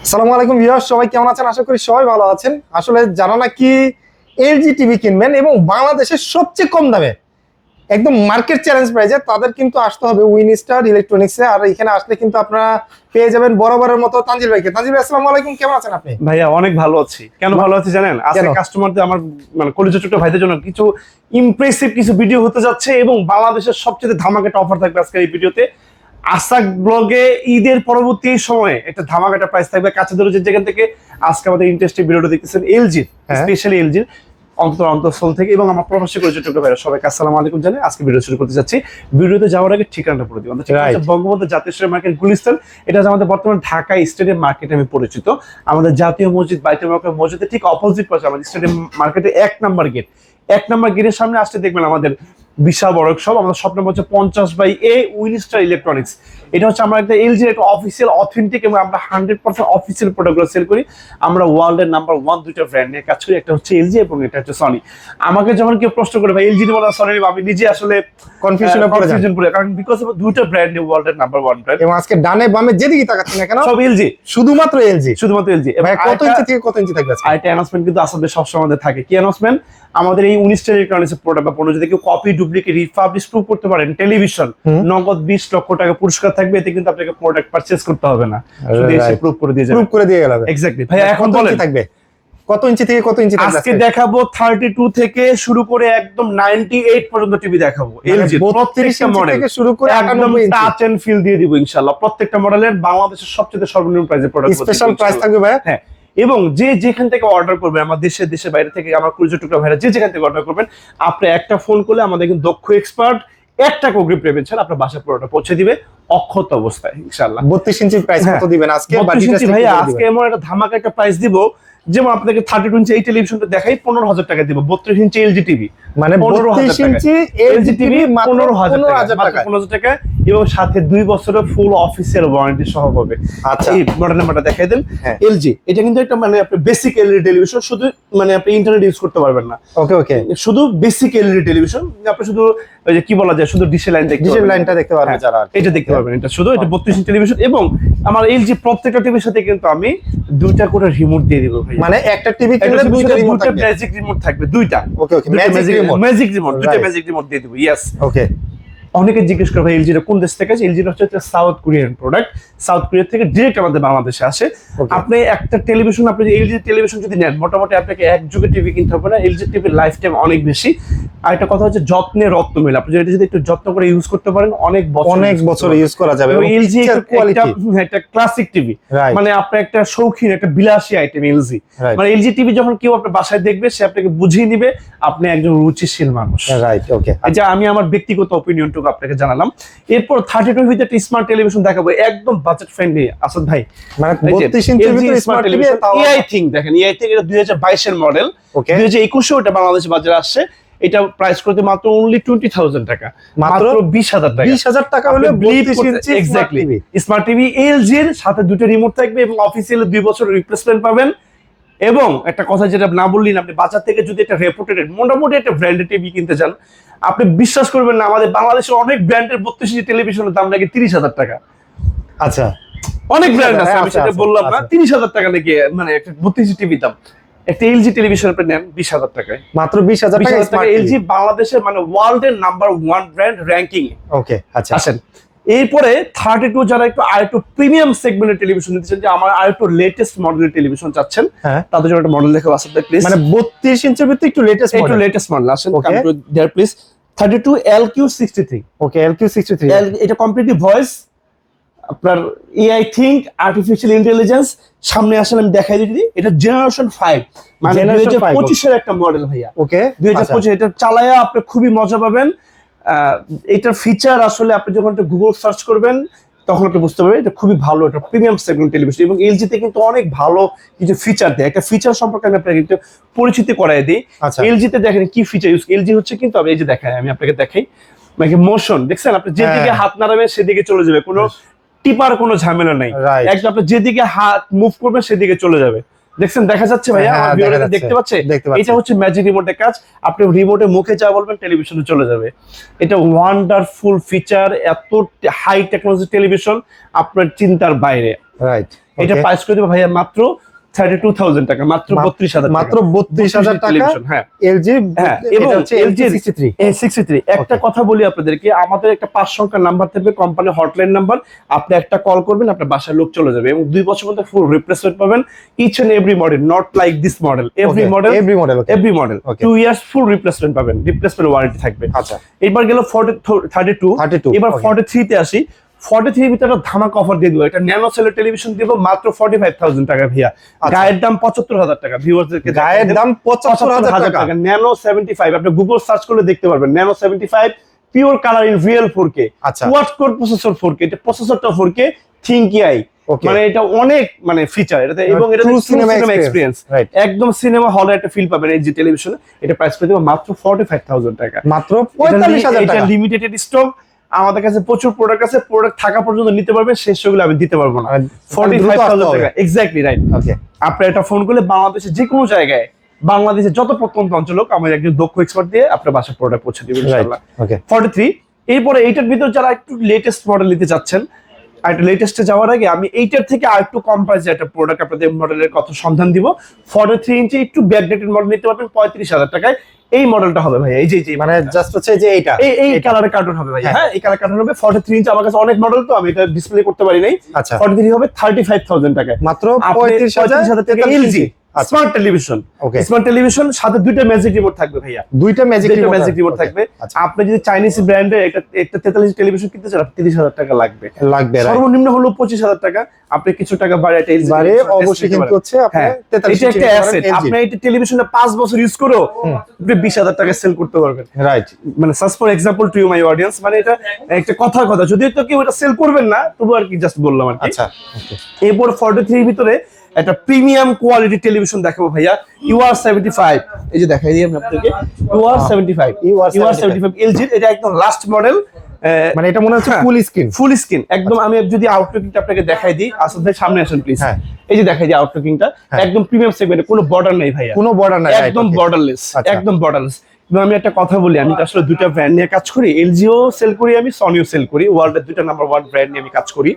আসসালামু আলাইকুম ভিউয়ার্স, সবাই কেমন আছেন? আশা করি সবাই ভালো আছেন। আসলে যারা নাকি এলজি টিভি কিনবেন এবং বাংলাদেশের সবচেয়ে কম দামে একদম মার্কেট চ্যালেঞ্জ প্রাইসে, তাদের কিন্তু আসতে হবে উইনস্টার ইলেকট্রনিক্সে। আর এখানে আসলে কিন্তু আপনারা পেয়ে যাবেন বরাবরের মতো তানজিল ভাইকে। তানজিল ভাই, আসসালামু আলাইকুম, কেমন আছেন আপনি? ভাইয়া অনেক ভালো আছি। কেন ভালো আছি জানেন? আজকে কাস্টমারদের আমার কলেজের ছোট ভাইদের জন্য কিছু ইমপ্রেসিভ কিছু ভিডিও হতে যাচ্ছে এবং বাংলাদেশের সবচেয়ে ধামাকাটা অফার থাকবে আজকের এই ভিডিওতে। আসাক ব্লগে ঈদের পরবর্তী সময়ে একটা ধামাকাটা প্রাইস থাকবে কাছে ধরে যেখান থেকে আজকে আমাদের ইন্টারেস্টিং ভিডিওটা দেখতেছেন এলজির, স্পেশালি এলজির অন্তঃস্থল থেকে এবং আমার প্রবাসী পরিচিত ভাইরা সবাইকে আসসালামু আলাইকুম জানাই। আজকে ভিডিও শুরু করতে যাচ্ছি। ভিডিওতে যাওয়ার আগে ঠিকানাটা বলে দিই। আমাদের ঠিকানা হচ্ছে বঙ্গবন্ধু জাতীয় স্টেডিয়াম মার্কেট গুলিস্তান। এটা হচ্ছে আমাদের বর্তমান ঢাকা স্টেডিয়াম মার্কেটে আমি পরিচিত। আমাদের জাতীয় মসজিদ বাইতুল মুকাররম মসজিদের ঠিক অপোজিট পাশে আমাদের স্টেডিয়াম মার্কেটে 1 নাম্বার গেট। 1 নাম্বার গেটের সামনে আসতে দেখবেন আমাদের বিশাল বড় শপ। আমাদের শপ নম্বর হচ্ছে 50/A উইনস্টার ইলেকট্রনিক্স। এটা হচ্ছে আমরা একটা এলজির একটা অফিসিয়াল অথেন্টিক এবং আমরা 100% অফিসিয়াল প্রোডাক্টগুলো সেল করি। আমরা ওয়ার্ল্ডের নাম্বার 1 দুইটা ব্র্যান্ড নিয়ে কাজ করি। একটা হচ্ছে এলজি এবং এটা হচ্ছে সনি। আমাকে যখন কেউ প্রশ্ন করে ভাই এলজি বলা সনি, আমি নিজে আসলে কনফিউশনে পড়ে কারণ বিকজ অফ দুইটা ব্র্যান্ড ওয়ার্ল্ডের নাম্বার 1 ব্র্যান্ড। এবং আজকে ডানে বামে যেদিকে তাকাচ্ছেন না কেন সব এলজি, শুধুমাত্র এলজি, শুধুমাত্র এলজি। ভাই কত ইঞ্চি থেকে কত ইঞ্চি থাকবে আজকে? আরেকটা অ্যানাউন্সমেন্ট কিন্তু আসলে সবসময় আমাদের থাকে। কি অ্যানাউন্সমেন্ট? আমাদের এই উইনস্টার ইলেকট্রনিক্স প্রোডাক্ট বা পণ্য যদি কেউ কপি ডুপ্লিকেট রিফাবলিশ প্রুভ করতে পারেন, টেলিভিশন নগদ 20 লক্ষ টাকা পুরস্কার থাকবে। এতে কিন্তু আপনাকে প্রোডাক্ট পারচেজ করতে হবে না, শুধু এসে প্রুভ করে দিয়ে যাবে। প্রুভ করে দিয়ে গেল। এক্স্যাক্টলি। ভাই এখন কত ইঞ্চি থাকবে? কত ইঞ্চি থেকে কত ইঞ্চি থাকবে আজকে দেখাবো? 32 থেকে শুরু করে একদম 98 পর্যন্ত টিভি দেখাবো। এলজি প্রত্যেকটা মডেল থেকে শুরু করে একদম টাচ এন্ড ফিল দিয়ে দিব ইনশাআল্লাহ। প্রত্যেকটা মডেলের বাংলাদেশের সবচেয়ে সর্বনিম্ন প্রাইসে প্রোডাক্ট, স্পেশাল প্রাইস থাকবে ভাই। হ্যাঁ, এবং যে যেখান থেকে অর্ডার করবেন, আমার দেশের বাইরে থেকে আমার পরিচিত টুকরা ভাইরা যে যেখান থেকে অর্ডার করবেন, আপনি একটা ফোন করলে আমাদের কিন্তু দক্ষ এক্সপার্ট 1 টাকা অগ্রিম পেমেন্ট ছাড়া আপনার বাসায় পুরোটা পৌঁছে দিবে অক্ষত অবস্থায় ইনশাআল্লাহ। 32 ইঞ্চি প্রাইস কত দিবেন আজকে? 32 ইঞ্চি ভাই আজকে এমন একটা ধামাকা একটা প্রাইস দিব, যেমন আপনাকে 32 ইঞ্চি এই টেলিভিশনটা দেখাই 15,000 টাকা দিব। 32 ইঞ্চি এলজি টিভি মানে 32 ইঞ্চি এলজি টিভি মাত্র 15,000 টাকা, 15,000 টাকা এবং সাথে 2 বছরের ফুল অফিসিয়াল ওয়ারেন্টি সহ পাবে। আচ্ছা, এই মডেল নাম্বারটা দেখাই দেন। এলজি এটা কিন্তু একটা মানে আপনি বেসিক এলইডি টেলিভিশন, শুধু মানে আপনি ইন্টারনেট ইউজ করতে পারবেন না। ওকে ওকে, শুধু বেসিক এলইডি টেলিভিশন, আপনি শুধু ওই যে কি বলা যায়, শুধু ডিশ লাইন দেখতে ডিশ লাইনটা দেখতে পারবেন যারা, এটা দেখতে পারবেন। এটা শুধু এটা 32 ইঞ্চি টেলিভিশন এবং আমার এলজি প্রত্যেকটা টিভির সাথে কিন্তু আমি 2টা করে রিমোট দিয়ে দিব ভাই। মানে একটা টিভি কিনলে 2টা রিমোট থাকবে, ম্যাজিক রিমোট থাকবে 2টা। ওকে ওকে, ম্যাজিক রিমোট, দুইটা ম্যাজিক রিমোট দিয়ে দিব। ইয়েস, ওকে। অনেকে জিজ্ঞেস করে ভাই এলজিটা কোন দেশ থেকে আসে? এলজিটা হচ্ছে south Korean product. South Korea থেকে ডিরেক্ট আমাদের বাংলাদেশে আসে। আপনি একটা টেলিভিশন, আপনি এলজি টেলিভিশন যদি নেন, মোটামুটি আপনাকে এক যুগে টিভি কিনতে হবে না। এলজি টিভির লাইফ টাইম অনেক বেশি। আর একটা কথা হচ্ছে যত্নে রত্ন মেলে। আপনি যদি একটু যত্ন করে ইউজ করতে পারেন অনেক বছর ইউজ করা যাবে। এলজি একটা ক্লাসিক টিভি, মানে আপনার একটা শৌখিন একটা বিলাসী আইটেম এলজি। মানে এলজি টিভি যখন কেউ আপনার বাসায় দেখবে, সে আপনাকে বুঝিয়ে নিবে আপনি একজন রুচিশীল মানুষ। রাইট, ওকে। এটা আমি আমার ব্যক্তিগত অপিনিয়নটুকু আপনাকে জানালাম। এরপর 32 ভিতরে একটা স্মার্ট টেলিভিশন দেখাবো, একদম বাজেট ফ্রেন্ডলি। আসাদ ভাই, মানে 32 ইঞ্চির ভিতরে স্মার্ট টিভি, এআই থিং দেখেন, এআই থিং এটা 2022 এর মডেল, 2021 এ ওটা বাংলাদেশে বাজারে আসছে। এটা প্রাইস করতে মাত্র অনলি 20,000 টাকা, মাত্র 20,000 টাকা। 20,000 টাকা হলে 32 ইঞ্চি এক্স্যাক্টলি স্মার্ট টিভি এলজি এর সাথে 2টা রিমোট থাকবে এবং অফিসিয়াল 2 বছর রিপ্লেসমেন্ট পাবেন। এবং একটা কথা যেটা না বললেন, আপনি বাজার থেকে যদি একটা রেপুটেড মোটামুটি একটা ব্র্যান্ডেড টিভি কিনতে চান, আপনি বিশ্বাস করবেন না, আমাদের বাংলাদেশের অনেক ব্র্যান্ডের 32 ইঞ্চি টেলিভিশনের দাম নাকি 30,000 টাকা। আচ্ছা, অনেক ব্র্যান্ড আছে, আমি সেটা বললাম না। 30,000 টাকা নাকি মানে একটা 32 ইঞ্চি টিভি দাম। একটা এলজি টেলিভিশন আপনি নেন 20,000 টাকায়, মাত্র 20,000 টাকা। এলজি বাংলাদেশের মানে ওয়ার্ল্ডের নাম্বার 1 ব্র্যান্ড র্যাঙ্কিং। ওকে, আচ্ছা আসেন এরপরে 32 যারা একটু আরেকটু প্রিমিয়াম সেগমেন্টের টেলিভিশন নিতেছেন, যে আমার আরেকটু লেটেস্ট মডেলের টেলিভিশন চাচ্ছেন, তাদের জন্য একটা মডেল দেখাবো আসাদ ভাই প্লিজ। মানে 32 ইঞ্চির ভিতরে একটু লেটেস্ট মডেল আসেন দেয়ার প্লিজ। 32 LQ63। ওকে, LQ63 এটা কমপ্লিটলি ভয়েস, আপনার এআই থিঙ্ক আর্টিফিশিয়াল ইন্টেলিজেন্স। সামনে আসলে আমি দেখাই দিই, এটা জেনারেশন 5, মানে 2025 এর একটা মডেল ভাইয়া। ওকে, 2025 এটা চালায়া আপনি খুবই মজা পাবেন। এটার ফিচার আসলে আপনি যখন গুগল সার্চ করবেন তখন আপনি বুঝতে পারবেন এটা খুবই ভালো, এটা প্রিমিয়াম সেগমেন্ট টেলিভিশন। এবং এলজিতে কিন্তু অনেক ভালো কিছু ফিচার দেয়। একটা ফিচার সম্পর্কে আমি আপনাকে একটু পরিচিতি করাই দিই। এলজিতে দেখেন কি ফিচার ইউজ, এলজি হচ্ছে কিন্তু এই যে দেখাই, আমি আপনাকে দেখাই, মানে মোশন দেখছেন, আপনি যেদিকে হাত নাড়াবেন সেদিকে চলে যাবে, কোনো টিপার কোনো ঝামেলা নাই। একদম আপনি যেদিকে হাত মুভ করবেন সেদিকে চলে যাবে। দেখছেন, দেখা যাচ্ছে ভাইয়া, আমার ভিউয়াররা দেখতে পাচ্ছে? এটা হচ্ছে ম্যাজিক রিমোটের কাজ। আপনি রিমোটে মুখে যা বলবেন টেলিভিশনে চলে যাবে। এটা ওয়ান্ডারফুল ফিচার, এত হাই টেকনোলজি টেলিভিশন আপনার চিন্তার বাইরে। রাইট, এটা Okay. প্রাইস করে দেবো ভাইয়া মাত্র 32,000 টাকা, মাত্র 32,000 টাকা, মাত্র 32,000 টাকা টেলিভিশন। হ্যাঁ LG, হ্যাঁ, এবং এবং হচ্ছে LG LG 63 63 একটা কথা বলি আপনাদেরকে, আমাদের একটা 5 সংখ্যার নাম্বার থাকবে, কোম্পানি হটলাইন নাম্বার। আপনি একটা কল করবেন, আপনার বাসার লোক চলে যাবে এবং 2 বছর মধ্যে ফুল রিপ্লেসমেন্ট পাবেন। Each and every model, not like this model, every model, every model every model Okay. 2 years full replacement পাবেন, রিপ্লেসমেন্ট ওয়ারেন্টি থাকবে। আচ্ছা এবার গেল 32, 32 এবার okay. 43 তে আসি। 43 ভিতরে ধামাকা অফার দিয়ে দিব, এটা ন্যানো সেলের টেলিভিশন দিব মাত্র 45,000 টাকা ভাইয়া। গায়ের দাম 75,000 টাকা, ভিউয়ারদেরকে গায়ের দাম 75,000 টাকা। ন্যানো 75, আপনি গুগল সার্চ করলে দেখতে পারবেন nano 75 pure colour in real 4K, আচ্ছা কোয়াড কোর প্রসেসর 4K, এটা প্রসেসরটা 4K থিঙ্কি আই, Okay. মানে এটা অনেক মানে ফিচার এটাতে, এবং এটা True cinema cinema experience, Right. একদম সিনেমা হলে একটা ফিল পাবেন এই যে টেলিভিশনে। এটা প্রাইস করে দেব মাত্র 45,000 টাকা, মাত্র 45,000 এটা টাকা। Limited stock. আমাদের কাছে প্রচুর প্রোডাক্ট আছে, প্রোডাক্ট থাকা পর্যন্ত নিতে পারবেন, শেষ হয়ে গেলে আমি দিতে পারবো না। আর 45,000 টাকা এক্স্যাক্টলি রাইট। ওকে আপনি এটা ফোন করলে বাংলাদেশের যে কোনো জায়গায়, বাংলাদেশের যত প্রত্যন্ত অঞ্চল হোক, আমার একজন দক্ষ এক্সপার্ট দিয়ে আপনার বাসায় প্রোডাক্ট পৌঁছে দিবেন ইনশাআল্লাহ। ওকে 43। এরপরে এইটার ভিতর যারা একটু লেটেস্ট মডেল নিতে চাচ্ছেন, আর একটু লেটেস্টে যাওয়ার আগে আমি এইটার থেকে আর একটু কম প্রাইসে একটা প্রোডাক্ট আপনাদের মডেলের কত সন্ধান দিব। 43 ইঞ্চি একটু ব্যাকডেটেড মডেল নিতে পারবেন 35,000 টাকায়। এই মডেলটা হবে ভাই, এই যে মানে জাস্ট হচ্ছে যে এইটা এই কালারের কার্টুন হবে ভাই। হ্যাঁ এই কালার কার্টুন হবে 43 ইঞ্চি। আমার কাছে অনেক মডেল তো আমি এটা ডিসপ্লে করতে পারি নাই। আচ্ছা 43 হবে 35,000 টাকায়, মাত্র 35,000 টাকা LG smart television. Okay. Smart television সাথে দুইটা ম্যাজিক রিমোট থাকবে ভাইয়া, দুইটা ম্যাজিক দুইটা ম্যাজিক রিমোট থাকবে। আচ্ছা আপনি যদি চাইনিজ ব্র্যান্ডের একটা 43 টেলিভিশন কিনতে চান 30,000 টাকা লাগবে, লাগবে সর্বনিম্ন হলো 25,000 টাকা। আপনি কিছু টাকা বাড়ে একটা এলজি বারে অবশ্যই কিন্তু হচ্ছে আপনি হ্যাঁ, 43 এটা একটা অ্যাসেট। আপনি এই টেলিভিশনটা 5 বছর ইউজ করেও আপনি 20,000 টাকা সেল করতে পারবেন। রাইট মানে just for example to you my audience, মানে এটা একটা কথার কথা, যদিও তো কেউ এটা সেল করবেন না, তবু আর কি জাস্ট বললাম আর কি। আচ্ছা ওকে এরপর 43 এর ভিতরে একটা প্রিমিয়াম কোয়ালিটি টেলিভিশন দেখাবো ভাইয়া, UR 75। এই যে দেখাই দিই আমি আপনাদেরকে, UR 75, UR 75 LG। এটা একদম লাস্ট মডেল, মানে এটা মনে হচ্ছে হ্যাঁ, ফুল স্ক্রিন ফুল স্ক্রিন একদম। আমি যদি আউটলুকিংটা আপনাকে দেখাই দিই, আসাদ ভাই সামনে আসেন প্লিজ। হ্যাঁ। এই যে দেখাই দিই আউটলুকিংটা, একদম প্রিমিয়াম সেগমেন্টে, কোনো বর্ডার নেই ভাইয়া, কোনো বর্ডার নাই একদম বর্ডারলেস, আচ্ছা। একদম বর্ডারলেস। কিন্তু আমি একটা কথা বলি, আমি তো আসলে দুইটা ব্র্যান্ড নিয়ে কাজ করি, এলজিও সেল করি, আমি সনিও সেল করি, ওয়ার্ল্ডের দুইটা নাম্বার 1 ব্র্যান্ড নিয়ে আমি কাজ করি।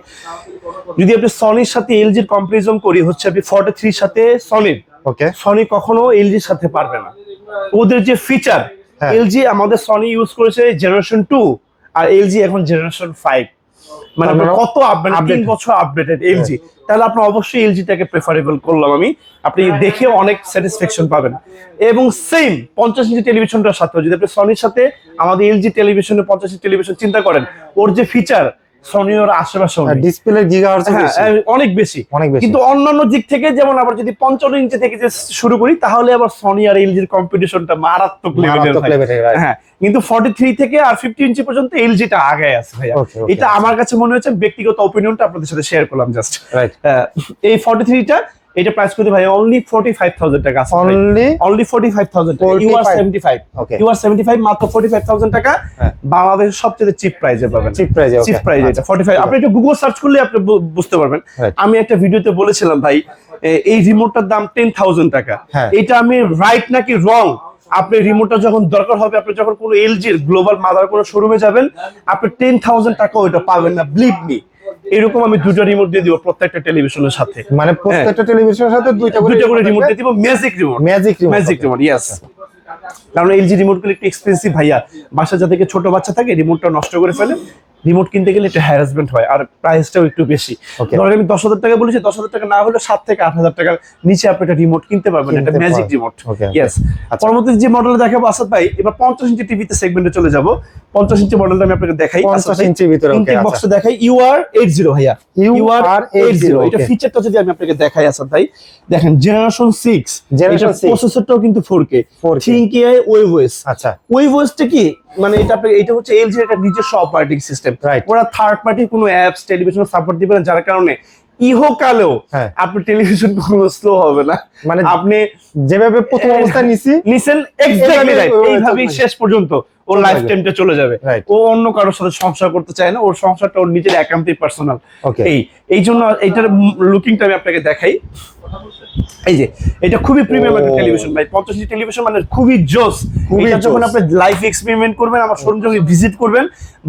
যদি আপনি সনির সাথে এলজির কম্পারিজন করি, হচ্ছে আপনি 43 সাথে সনির, ওকে সনি কখনো এলজির সাথে পারবে না। ওদের যে ফিচার, হ্যাঁ। এলজি আমাদের সনি ইউজ করেছে জেনারেশন 2, আর এলজি এখন জেনারেশন 5, মানে তার মানে কত আপডেট, 3 updated। বছর আপডেটেড এলজি। তাহলে আপনি অবশ্যই এলজিটাকে প্রেফারেবল করলাম আমি, আপনি দেখে অনেক স্যাটিসফ্যাকশন পাবেন। এবং সেম 50 ইঞ্চি টেলিভিশনটার সাথে যদি আপনি সনির সাথে আমাদের এলজি টেলিভিশনের 50 ইঞ্চি টেলিভিশন চিন্তা করেন, ওর যে ফিচার সনি ওর আশেপাশে ডিসপ্লে গিগাহার্টজ অনেক বেশি। অনেক বেশি। কিন্তু অন্যান্য দিক থেকে, যেমন আবার যদি 55 ইঞ্চি থেকে যে শুরু করি, তাহলে আবার সনি আর এলজির কম্পিটিশনটা মারাত্মক লেভেলের। হ্যাঁ, কিন্তু 43 থেকে আর 50 ইঞ্চি পর্যন্ত এলজিটা আগে আছে ভাইয়া। Okay, okay. এটা আমার কাছে মনে হচ্ছে, ব্যক্তিগত অপিনিয়নটা আপনাদের সাথে শেয়ার করলাম জাস্ট। রাইট এই 43টা এটা প্রাইস করতে ভাই অনলি 45,000 টাকা আছে, অনলি 45,000 টাকা। UR 75, Okay. UR 75 মাত্র 45,000 টাকা, হ্যাঁ। বাংলাদেশের সবচেয়ে চিপ প্রাইসে পাবেন। চিপ প্রাইজে চিপ প্রাইস এটা 45। আপনি একটু গুগল সার্চ করলে আপনি বুঝতে পারবেন। Right. আমি একটা ভিডিওতে বলেছিলাম ভাই, এই রিমোটটার দাম 10,000 টাকা। হ্যাঁ। এটা আমি রাইট নাকি রং? আপনি রিমোটটা যখন দরকার হবে, আপনি যখন কোনো এলজির গ্লোবাল মাদার কোনো শোরুমে যাবেন, আপনি 10,000 টাকা ওইটা পাবেন না, বিলিভ মি। এরকম আমি দুটো রিমোট দিয়ে দিব প্রত্যেকটা টেলিভিশনের সাথে, মানে প্রত্যেকটা টেলিভিশনের সাথে দুইটা করে রিমোট দিয়ে দিব, magic remote, magic remote, yes. কারণ এলজি রিমোট গুলো একটু এক্সপেন্সিভ ভাইয়া, বাসা যাতে ছোট বাচ্চা থাকে, রিমোটটা নষ্ট করে ফেলে, রিমোট কিনতে গেলে একটু হ্যারাসমেন্ট হয়, আর প্রাইসটাও একটু বেশি। ধরেন আমি 10,000 টাকা বলেছি, 10,000 টাকা না হলে 7 থেকে 8,000 টাকার নিচে আপনি একটা রিমোট কিনতে পারবেন, এটা ম্যাজিক রিমোট। ইয়েস। পরবর্তী যে মডেল দেখাবো আসাদ ভাই, এবার 50 ইঞ্চি টিভিতে সেগমেন্টে চলে যাব। 50 ইঞ্চি মডেলটা আমি আপনাকে দেখাই, 50 ইঞ্চির ভিতরে ওকে ইনটেক বক্সটা দেখাই, UR 80 ভাইয়া, UR 80 এটা ফিচারটা যদি আমি আপনাকে দেখাই আসাদ ভাই, দেখেন জেনারেশন 6, Generation 6 প্রসেসরটাও কিন্তু 4K 4K থিঙ্কি আই ওয়েভওয়েস। আচ্ছা ওয়েভওয়েসটা কি, মানে এটা হচ্ছে এলজি একটা নিজস্ব অপারেটিং সিস্টেম। Right. ওরা থার্ড পার্টি কোনো অ্যাপস টেলিভিশন সাপোর্ট দিবে না, যার কারণে ইহকালেও হ্যাঁ। আপনার টেলিভিশন কোনো স্লো হবে না। মানে আপনি যেভাবে প্রথম অবস্থায় নিছেন এক্স্যাক্টলি রাইট, এইভাবেই চলবে। শেষ পর্যন্ত ওর চলে লাইফ যাবে। টাইমটা চলে যাবে। Right. ও অন্য কারোর সাথে সংসার করতে চায় না, ওর সংসারটা ওর নিজের একান্তই পার্সোনাল। Okay. এই জন্য এইটার লুকিংটা আমি আপনাকে দেখাই। এই যে এটা খুবই প্রিমিয়াম একটা টেলিভিশন ভাই, 50 ইঞ্চি টেলিভিশন, মানে খুবই জোস। এটা যখন আপনি লাইভ এক্সপেরিমেন্ট করবেন, আমার শোরুম যখন ভিজিট করবেন,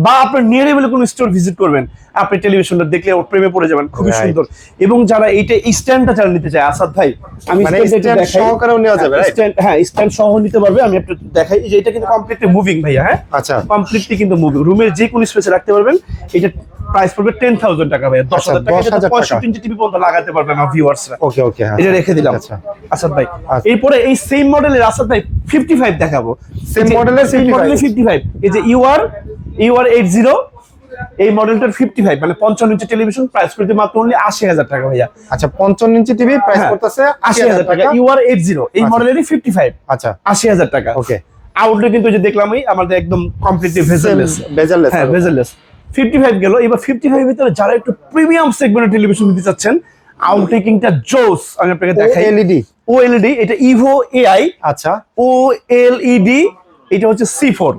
বা আপনি নিয়ার কোনো স্টোর ভিজিট করবেন, আপনি টেলিভিশনটা দেখলে ওর প্রেমে পড়ে যাবেন, খুবই Right. সুন্দর। এবং যারা এইটা স্ট্যান্ডটা যারা নিতে চায় আসাদ ভাই, আমি মানে stand টা একটু stand দেখাই। সহকারেও নেওয়া যাবে, right? হ্যাঁ স্ট্যান্ড সহ নিতে পারবে, আমি একটু দেখাই যে এটা কিন্তু কমপ্লিটলি মুভিং ভাইয়া। হ্যাঁ আচ্ছা কমপ্লিটলি কিন্তু মুভিং, রুমের যে কোনো স্পেসে রাখতে পারবেন। এটা প্রাইস পড়বে 10,000 টাকা ভাইয়া, 10,000 টাকা। 10,000 টাকা। 65 ইঞ্চি টিভি পর্যন্ত লাগাতে পারবে আমার ভিউয়ার্সরা। ওকে ওকে এটা রেখে দিলাম আচ্ছা আসাদ ভাই। আচ্ছা। এরপরে এই সেম মডেলের আসাদ ভাই 55 দেখাবো। Same মডেলের 55, এই যে UR 80, এই মডেলটার 55 মানে 55 ইঞ্চি টেলিভিশন, প্রাইস করতে মাত্র অনলি 80,000 টাকা ভাইয়া। আচ্ছা 55 ইঞ্চি টিভি প্রাইস হ্যাঁ, করতেছে 80,000 টাকা। UR 80 এই আচ্ছা। মডেলেরই 55, আচ্ছা 80,000 টাকা। ওকে আউটলে কিন্তু যে দেখলামই আমাদের একদম কমপ্লিটলি ভেজেললেস। বেজারলেস হ্যাঁ ভেজেললেস 55 গেল। এবার 55 এর ভিতরে যারা একটু প্রিমিয়াম সেগমেন্টের টেলিভিশন নিতে চাচ্ছেন, আউটটেকিংটা জোস আমি আপনাকে দেখাই। এলইডি OLED, এটা ইভো AI আচ্ছা OLED, এটা হচ্ছে C4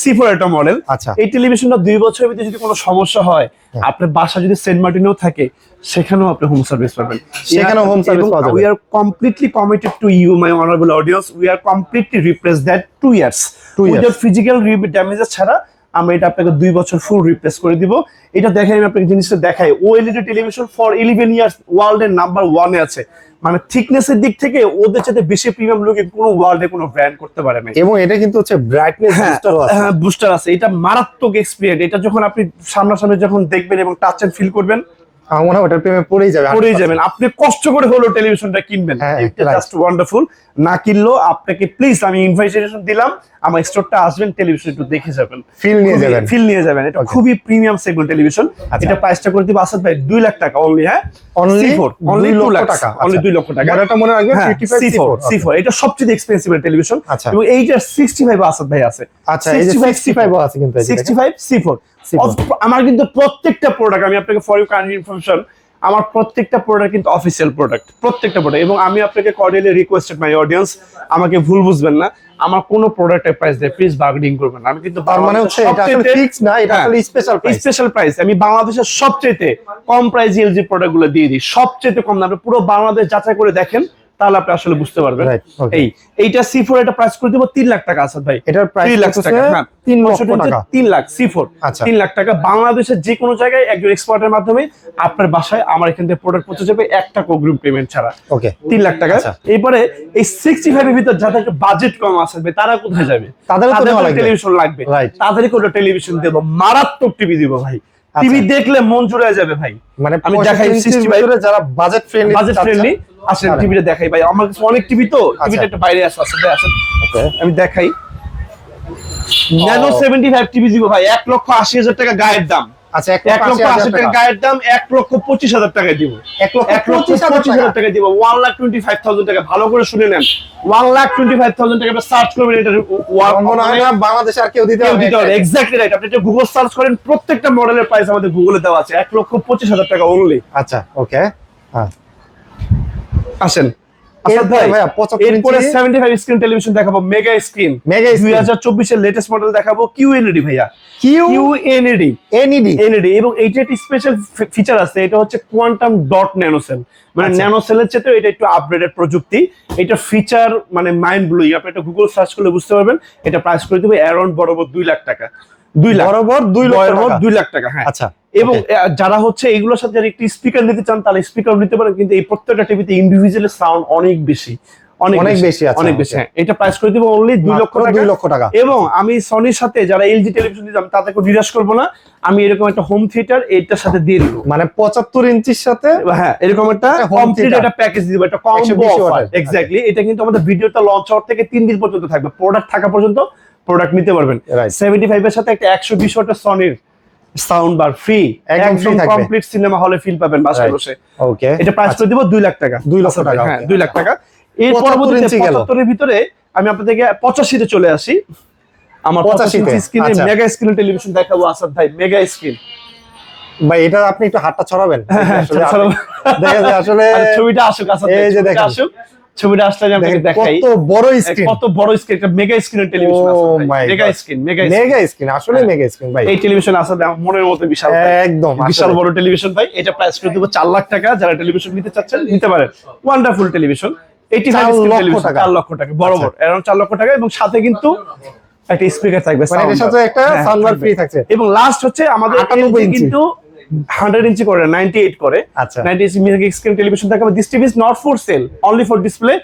C4 একটা মডেল। আচ্ছা। এই টেলিভিশনটা 2 বছরের ভিতরে যদি কোনো সমস্যা হয়, আপনার বাসা যদি সেন্ট মার্টিনেও থাকে, সেখানেও আপনি হোম সার্ভিস পাবেন। সেখানেও home service পাওয়া যাবে। We are completely committed to you, my honorable audience. We are completely replace that 2 years. 2 years Without physical damages ছাড়া আমরা এটা আপনাকে 2 বছর ফুল রিপ্লেস করে দিব। এটা দেখাই, আমি আপনাকে জিনিসটা দেখাই। OLED টেলিভিশন ফর 11 ইয়ার্স ওয়ার্ল্ডের নাম্বার 1 এ আছে। মানে থিকনেসের দিক থেকে ওদের সাথে বেশি প্রিমিয়াম লুকে কোনো ওয়ার্ল্ডে কোনো ব্র্যান্ড করতে পারে না। এবং এটা কিন্তু হচ্ছে ব্রাইটনেস বুস্টারও আছে। হ্যাঁ বুস্টার আছে, এটা মারাত্মক এক্সপিরিয়েন্স। এটা যখন আপনি সামনাসামনি যখন দেখবেন এবং টাচ এন্ড ফিল করবেন, আমার মনে হয় ওটার প্রেমে পড়েই যাবে পড়েই যাবেন। আপনি কষ্ট করে হলেও টেলিভিশনটা কিনবেন, হ্যাঁ, এটা right. Just wonderful. না কিনলেও আপনাকে প্লিজ আমি ইনভাইটেশন দিলাম, আমার স্টোরটা আসবেন, টেলিভিশন একটু দেখে যাবেন, Feel নিয়ে যাবেন। ফিল নিয়ে যাবেন। এটা খুবই প্রিমিয়াম সেগমেন্ট টেলিভিশন। আচ্ছা। এটা প্রাইসটা করে দিব আসাদ ভাই 2 লাখ টাকা অনলি। হ্যাঁ Only অনলি 2 2 লক্ষ লাখ টাকা। অনলি আচ্ছা। 2 লক্ষ টাকা। মডেলটা মনে রাখবেন হ্যাঁ, 55 C4 C4 এটা সবচেয়ে এক্সপেন্সিভ টেলিভিশন। আচ্ছা। এবং এইটার 65 আসাদ ভাই আছে। আচ্ছা এই যে 65 আছে কিন্তু এই যে দেখেন। 65 C4 আমার কিন্তু প্রত্যেকটা প্রোডাক্ট, আমি আপনাকে ফর ইউ কাইন্ড ইনফরমেশন, আমার প্রত্যেকটা প্রোডাক্ট কিন্তু অফিসিয়াল প্রোডাক্ট, প্রত্যেকটা প্রোডাক্ট। এবং আমি আপনাকে কর্ডিয়ালি রিকোয়েস্টেড মাই অডিয়েন্স, আমাকে ভুল বুঝবেন না, আমার কোনো প্রোডাক্টের প্রাইস দিয়ে প্লিজ বার্গেনিং করবেন না। আমি কিন্তু তার মানে হচ্ছে এটা আসলে ফিক্স না, এটা আসলে স্পেশাল প্রাইস। Special price. আমি বাংলাদেশের সবচেয়ে কম প্রাইস এলজি প্রোডাক্টগুলো দিয়ে দিই, সবচেয়ে কম দামে। পুরো বাংলাদেশ যাচাই করে দেখেন, তাহলে আপনি আসলে বুঝতে পারবেন। Right, okay. এইটা C4 এটা প্রাইস করে দিব 3 লাখ টাকা আসাদ ভাই। এটার প্রাইস 3 লাখ টাকা, হ্যাঁ 3 লক্ষ টাকা। 3 লাখ C4 আচ্ছা। 3 লাখ টাকা। বাংলাদেশের যে কোনো জায়গায় একজন এক্সপার্টের মাধ্যমে আপনার বাসায় আমার এখান থেকে প্রোডাক্ট পৌঁছে যাবে, 1 টাকা অগ্রিম পেমেন্ট ছাড়া। ওকে 3 লাখ টাকা। আচ্ছা। এরপরে এই 65 এর ভিতর যাদের বাজেট কম আসবে, তারা কোথায় যাবে? তাদেরও তো নেওয়া লাগবে। টেলিভিশন লাগবে, Right. তাদেরকে ওটা টেলিভিশন দেব, মারাত্মক টিভি দিব ভাই। টিভি দেখলে মন জুড়ে যাবে ভাই। মানে আমি দেখাই 65 ভিতরে যারা বাজেট ফ্রেন্ডলি বাজেট ফ্রেন্ডলি আসেন, টিভিটা দেখাই ভাই। আমার কাছে অনেক টিভি, তো টিভিটা একটু বাইরে আসো আসলে আসেন, ওকে আমি দেখাই। ন্যানো 75 টিভি দিব ভাই, 1,80,000 টাকা গায়ের দাম। আচ্ছা 1,80,000 টাকা গায়ের দাম, 1,25,000 টাকা দিব। 1,25,000 টাকা দিব। 1,25,000 টাকা। ভালো করে শুনে নেন, 1,25,000 টাকা আপনি সার্চ করবেন, এটা মনে হয় না বাংলাদেশে আর কেউ দিতে পারবে। Exactly right. আপনি এটা গুগল সার্চ করেন, প্রত্যেকটা মডেলের প্রাইস আমাদের গুগলে দেওয়া আছে, 1,25,000 টাকা অনলি। আচ্ছা ওকে হ্যাঁ আসেন এরপরে ভাইয়া 75 এরপরে ইঞ্চি 75 স্ক্রিন টেলিভিশন দেখাবো, মেগা স্ক্রিন। Mega screen। 2024 এর লেটেস্ট মডেল দেখাবো, QLED ভাইয়া। QNED QNED। এবং এইটা একটি স্পেশাল ফিচার আছে, এটা হচ্ছে কোয়ান্টাম ডট ন্যানোসেল। মানে আচ্ছা। ন্যানোসেলের চেয়ে এটা একটু আপগ্রেডেড প্রযুক্তি। এটা ফিচার মানে মাইন্ড ব্লোয়িং। আপনি এটা গুগল সার্চ করলে বুঝতে পারবেন। এটা প্রাইস করে দেবে অ্যারাউন্ড বরাবর 2 লাখ টাকা। 2 লাখ বরাবর 2 লক্ষ টাকা। 2 লাখ টাকা, হ্যাঁ। আচ্ছা এবং যারা হচ্ছে এগুলোর সাথে একটি স্পিকার নিতে চান, তাহলে স্পিকার নিতে পারেন, কিন্তু এই প্রত্যেকটা টিভিতে ইন্ডিভিজুয়াল সাউন্ড অনেক বেশি, অনেক বেশি আছে। অনেক বেশি। হ্যাঁ এটা প্রাইস করে দিব অনলি 2 লক্ষ টাকা। 2 লক্ষ টাকা। এবং আমি সনির সাথে যারা এলজি টেলিভিশন দিতাম, তাদেরকে নিরাশ করবো না, আমি এরকম একটা হোম থিয়েটার এটার সাথে দিয়ে দিব। মানে 75 ইঞ্চির সাথে হ্যাঁ এরকম একটা home কমপ্লিট theater। একটা প্যাকেজ দিব, একটা কম্বো 120 অফার। ওয়াটের। এক্স্যাক্টলি। এটা কিন্তু আমাদের ভিডিওটা লঞ্চ হওয়ার থেকে 3 দিন পর্যন্ত থাকবে, প্রোডাক্ট থাকা পর্যন্ত প্রোডাক্ট নিতে পারবেন। Right. 75 এর সাথে একটা 120 ওয়াটের সনির সাউন্ড বার ফ্রি, একদম free থাকবে। কমপ্লিট সিনেমা হলে ফিল পাবেন বাসায় Right. বসে। ওকে এটা প্রাইস করে দিব 2 লাখ টাকা। 2 লক্ষ টাকা, হ্যাঁ okay. 2 লাখ টাকা। এর 75 পরবর্তীতে ইঞ্চি গেল। 75 এর ভিতরে আমি আপনাদেরকে 85 তে চলে আসি। আমার 85 85 ইঞ্চি স্ক্রিনে আচ্ছা। মেগা স্ক্রিন টেলিভিশন দেখাবো আসাদ ভাই, মেগা স্ক্রিন। ভাই এটা আপনি একটু হাতটা ছড়াবেন আসলে চলো। দেখা যায় আসলে আর ছবিটা আসুক আসাদ ভাই, এই যে ছবিটা দেখেন। আসুক। ছবিটা আসলে আমি আপনাকে দেখেন দেখাই কত বড় স্ক্রিন, কত বড় স্ক্রিন, একটা মেগা স্ক্রিনের টেলিভিশন Oh আসাদ my ভাই, mega God. Screen, mega screen, আসলে হ্যাঁ। মেগা স্ক্রিন ভাই। এই টেলিভিশন আসলে আমার মনের মতো বিশাল ভাই। একদম বিশাল আসলে। বড় টেলিভিশন ভাই। এটা প্রাইস করে দেবো 4 লাখ টাকা। যারা টেলিভিশন নিতে চাচ্ছেন নিতে পারেন। ওয়ান্ডারফুল টেলিভিশন, 85 4 স্ক্রিন লক্ষ টেলিভিশন, টাকা। 4 লক্ষ টাকা বরাবর, अराउंड 4 লক্ষ টাকা। এবং সাথে কিন্তু একটা স্পিকার থাকবে, মানে এর sound সাথে bar। একটা হ্যাঁ, সাউন্ড বার থাকবে। ফ্রি থাকছে। এবং লাস্ট হচ্ছে আমাদের 98 LG ইঞ্চি। কিন্তু 100 ইঞ্চি করে 98 করে আচ্ছা 98 মেগা স্ক্রিন টেলিভিশন দেখাবো। This TV is not for sale, only for display.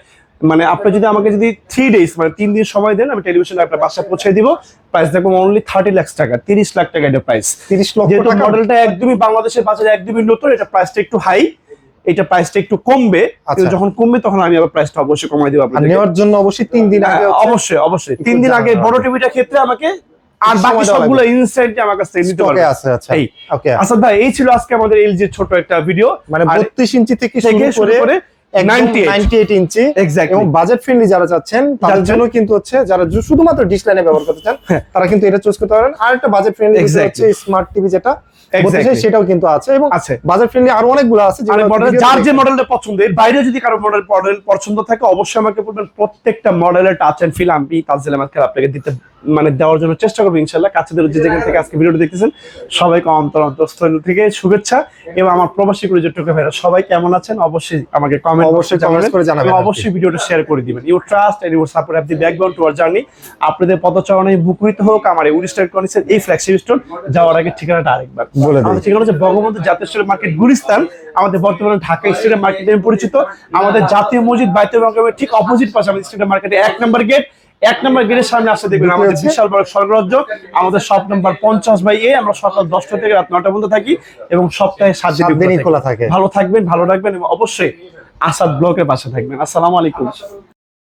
মানে আপনি যদি আমাকে যদি 3 ডেজ মানে 3 দিন সময় দেন, আমি টেলিভিশন আপনার বাসায় পৌঁছে দিব। প্রাইস দেখবো অনলি 30 লাখ টাকা, 30 লাখ টাকা এটা প্রাইস। 30 লক্ষ যেহেতু টাকা মডেলটা একদমই বাংলাদেশের বাজারে একদমই নতুন, এটা প্রাইসটা একটু হাই, এটা প্রাইসটা একটু কমবে। কিন্তু যখন কমবে তখন আমি আবার প্রাইসটা অবশ্যই কমাই দিব আর আপনাদের। নেওয়ার জন্য অবশ্যই 3 দিন আগে অবশ্যই অবশ্যই 3 দিন আগে বড় টিভিটার ক্ষেত্রে আমাকে, আর বাকি সবগুলো ইনস্ট্যান্টলি আমার কাছে নিতে স্টকে পারবে। আছে। আচ্ছা এই ওকে আসাদ ভাই, এই ছিল আজকে আমাদের এলজির ছোট একটা ভিডিও। মানে 32 ইঞ্চি থেকে শুরু করে 98 ইঞ্চি এক্স্যাক্টলি। এবং বাজেট ফ্রেন্ডলি যারা চাচ্ছেন তাদের জন্য কিন্তু হচ্ছে যারা শুধুমাত্র ডিশ লাইনে ব্যবহার করতে চান তারা কিন্তু এটা চুজ করতে পারেন। আর একটা বাজেট ফ্রেন্ডলি হচ্ছে স্মার্ট টিভি যেটা বলতেছে সেটাও কিন্তু আছে, এবং বাজেট ফ্রেন্ডলি আরো অনেকগুলো আছে যার যে মডেলটা পছন্দ, এর বাইরে যদি কারো মডেল পছন্দ থাকে অবশ্যই আমাকে বলবেন। প্রত্যেকটা মডেলের টাচ এন্ড ফিল আমি তানজিল আহমেদ খান আপনাকে দিতে মানে দেওয়ার জন্য চেষ্টা করবো ইনশাআল্লাহ। কাছে যে যেখান থেকে আজকে ভিডিওটা দেখতেছেন সবাইকে অন্তরস্থল থেকে শুভেচ্ছা। এবং আমার প্রবাসী পরিচর্যক ভাইরা সবাই কেমন আছেন অবশ্যই আমাকে কমেন্ট অবশ্যই করে জানাবেন, অবশ্যই ভিডিওটা শেয়ার করে দিবেন। You trust and your support have the backbone to our journey. আপনাদের পদচারণায় মুখরিত হোক আমার এই উড়িষ্যা ইলেকট্রনিক্সের এই ফ্ল্যাগশিপ স্টোর। যাওয়ার আগে ঠিকানাটা আরেকবার বলে দিন। আমাদের ঠিকানা হচ্ছে বঙ্গবন্ধু জাতীয় স্টেডিয়াম মার্কেট গুলিস্তান। আমাদের বর্তমানে ঢাকা স্টেডিয়াম মার্কেট নামে পরিচিত। আমাদের জাতীয় মসজিদ বাইতুল মোকাররমের ঠিক অপোজিট পাশে আমাদের স্টেডিয়াম মার্কেটে 1 নম্বর গেট। 1 নম্বর গেটের সামনে আসতে দেখবেন আমাদের বিশাল বড় স্বর্গরাজ্য। আমাদের শপ নাম্বার 50/A। আমরা সকাল 10টা থেকে রাত 9টা পর্যন্ত থাকি এবং সপ্তাহে 7 দিন খোলা থাকে। ভালো থাকবেন, ভালো রাখবেন এবং অবশ্যই আসাদ ব্লগের পাশে থাকবেন। আসসালামু আলাইকুম।